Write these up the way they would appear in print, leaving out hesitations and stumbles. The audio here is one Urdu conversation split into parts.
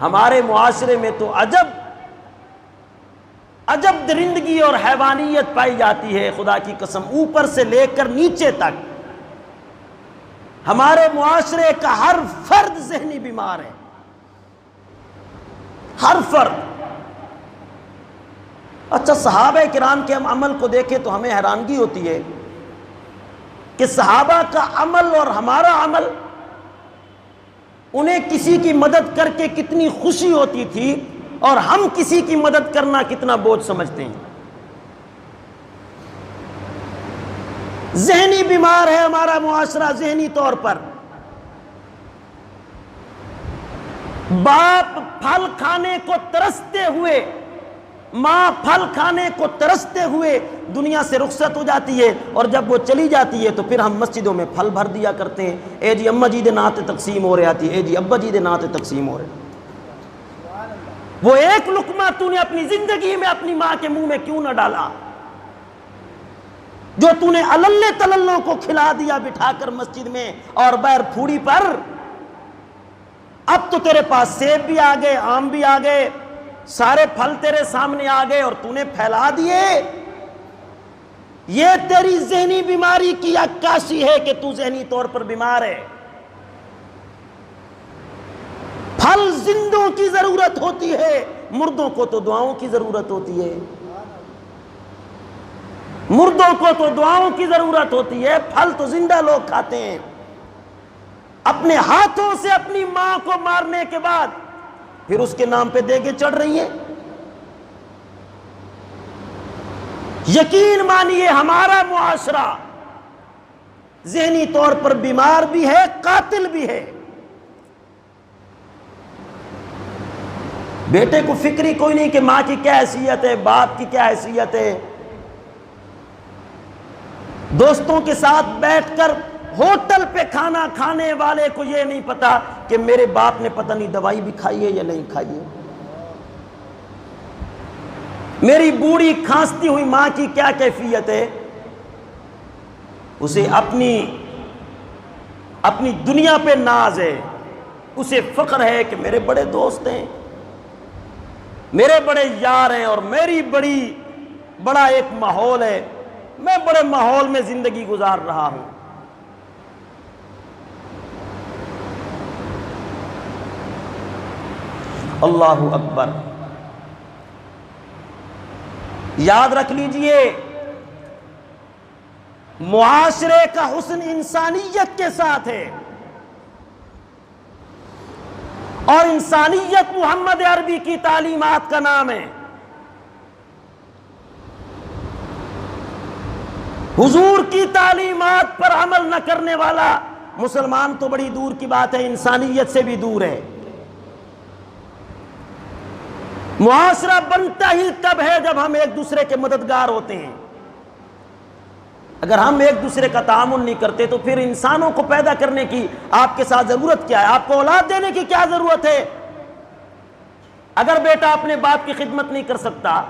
ہمارے معاشرے میں تو عجب درندگی اور حیوانیت پائی جاتی ہے، خدا کی قسم، اوپر سے لے کر نیچے تک ہمارے معاشرے کا ہر فرد ذہنی بیمار ہے، ہر فرد۔ اچھا، صحابہ کرام کے ہم عمل کو دیکھیں تو ہمیں حیرانگی ہوتی ہے کہ صحابہ کا عمل اور ہمارا عمل، انہیں کسی کی مدد کر کے کتنی خوشی ہوتی تھی اور ہم کسی کی مدد کرنا کتنا بوجھ سمجھتے ہیں۔ ذہنی بیمار ہے ہمارا معاشرہ، ذہنی طور پر۔ باپ پھل کھانے کو ترستے ہوئے، ماں پھل کھانے کو ترستے ہوئے دنیا سے رخصت ہو جاتی ہے، اور جب وہ چلی جاتی ہے تو پھر ہم مسجدوں میں پھل بھر دیا کرتے ہیں، اے جی اماں جی دے ناں تے تقسیم ہو رہی آتی، اے جی ابا جی دے ناں تے تقسیم ہو رہی۔ وہ ایک لقمہ تو نے اپنی زندگی میں اپنی ماں کے منہ میں کیوں نہ ڈالا، جو تو نے اللے تللوں کو کھلا دیا بٹھا کر مسجد میں اور بیر پھوڑی پر۔ اب تو تیرے پاس سیب بھی آ گئے، آم بھی آ گئے، سارے پھل تیرے سامنے آ گئے اور تو نے پھیلا دیے۔ یہ تیری ذہنی بیماری کی عکاسی ہے کہ تو ذہنی طور پر بیمار ہے۔ پھل زندوں کی ضرورت ہوتی ہے، مردوں کو تو دعاؤں کی ضرورت ہوتی ہے، مردوں کو تو دعاؤں کی ضرورت ہوتی ہے، پھل تو زندہ لوگ کھاتے ہیں۔ اپنے ہاتھوں سے اپنی ماں کو مارنے کے بعد پھر اس کے نام پہ دیگیں چڑھ رہی ہیں۔ یقین مانیے ہمارا معاشرہ ذہنی طور پر بیمار بھی ہے، قاتل بھی ہے۔ بیٹے کو فکر ہی کوئی نہیں کہ ماں کی کیا حیثیت ہے، باپ کی کیا حیثیت ہے۔ دوستوں کے ساتھ بیٹھ کر ہوٹل پہ کھانا کھانے والے کو یہ نہیں پتا کہ میرے باپ نے پتہ نہیں دوائی بھی کھائی ہے یا نہیں کھائی ہے، میری بوڑھی کھانستی ہوئی ماں کی کیا کیفیت ہے۔ اسے اپنی دنیا پہ ناز ہے، اسے فخر ہے کہ میرے بڑے دوست ہیں، میرے بڑے یار ہیں، اور میری بڑا ایک ماحول ہے، میں بڑے ماحول میں زندگی گزار رہا ہوں۔ اللہ اکبر۔ یاد رکھ لیجئے، معاشرے کا حسن انسانیت کے ساتھ ہے، اور انسانیت محمد عربی کی تعلیمات کا نام ہے۔ حضور کی تعلیمات پر عمل نہ کرنے والا مسلمان تو بڑی دور کی بات ہے، انسانیت سے بھی دور ہے۔ معاشرہ بنتا ہی تب ہے جب ہم ایک دوسرے کے مددگار ہوتے ہیں۔ اگر ہم ایک دوسرے کا تعامل نہیں کرتے تو پھر انسانوں کو پیدا کرنے کی آپ کے ساتھ ضرورت کیا ہے؟ آپ کو اولاد دینے کی کیا ضرورت ہے؟ اگر بیٹا اپنے باپ کی خدمت نہیں کر سکتا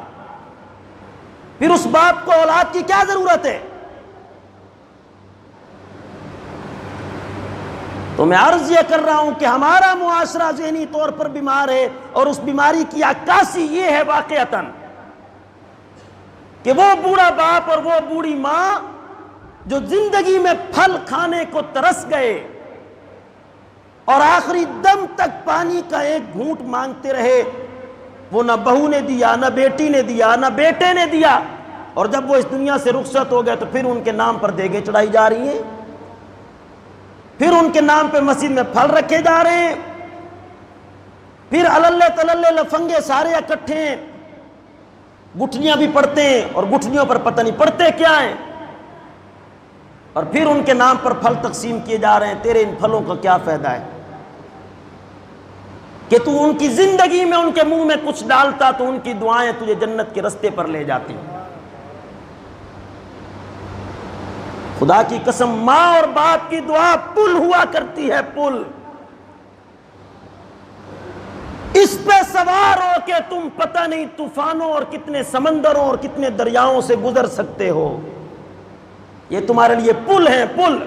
پھر اس باپ کو اولاد کی کیا ضرورت ہے؟ تو میں عرض یہ کر رہا ہوں کہ ہمارا معاشرہ ذہنی طور پر بیمار ہے، اور اس بیماری کی عکاسی یہ ہے واقعتاً کہ وہ بوڑھا باپ اور وہ بوڑھی ماں جو زندگی میں پھل کھانے کو ترس گئے اور آخری دم تک پانی کا ایک گھونٹ مانگتے رہے، وہ نہ بہو نے دیا، نہ بیٹی نے دیا، نہ بیٹے نے دیا، اور جب وہ اس دنیا سے رخصت ہو گئے تو پھر ان کے نام پر دیگیں چڑھائی جا رہی ہیں، پھر ان کے نام پہ مسجد میں پھل رکھے جا رہے ہیں، پھر اللے تللے لفنگے سارے اکٹھے ہیں، گٹھنیاں بھی پڑھتے ہیں اور گٹھنیوں پر پتہ نہیں پڑھتے کیا ہیں، اور پھر ان کے نام پر پھل تقسیم کیے جا رہے ہیں۔ تیرے ان پھلوں کا کیا فائدہ ہے کہ تو ان کی زندگی میں ان کے منہ میں کچھ ڈالتا تو ان کی دعائیں تجھے جنت کے رستے پر لے جاتی۔ خدا کی قسم، ماں اور باپ کی دعا پل ہوا کرتی ہے، پل۔ اس پہ سوار ہو کے تم پتہ نہیں طوفانوں اور کتنے سمندروں اور کتنے دریاؤں سے گزر سکتے ہو، یہ تمہارے لیے پل ہے، پل۔